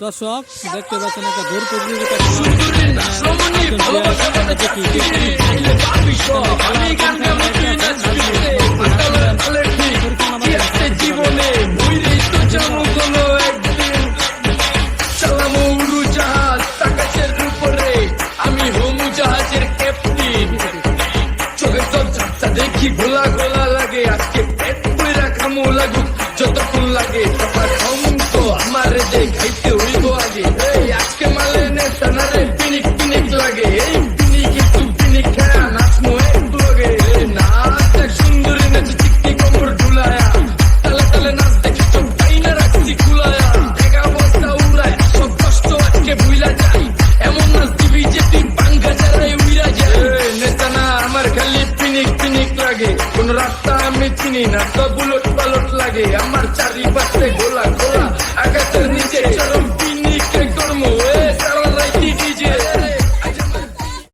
দর্শক দেখতে পাচ্ছেন একটা দৌড় প্রতিযোগিতা জীবনে চালামো উড়োজাহাজ আকাশের উপরে, আমি হোমু জাহাজের ক্যাপ্টেন। চোখের দরজা দেখি ঘোলা ঘোলা লাগে, আজকে পেট পুরা খামু লাগুক যতক্ষণ লাগে। তো আমার খাইতে হইব আগে, আজকে মালে নেতা না রে পিনিক পিনিক লাগে। এই পিনিক একটু পিনিক খেয়া নাচমো একটু লগে, নাচ দেখ সুন্দরী নাচ চিকটি কোমর ঢুলায়া, তালে তালে নাচ দেখি চোখ পাই না রাখছি খুলায়া। একা অবস্থা উড়ায় সব কষ্ট আজকে ভুইলা যাই, এমন নাচ দিবি যে তুই পাঙ্গা যারাই উইরা যায়। নেতা না আমার খালি পিনিক পিনিক লাগে, কোন রাস্তা আমি চিনি না, সব উলট পালট লাগে। আমার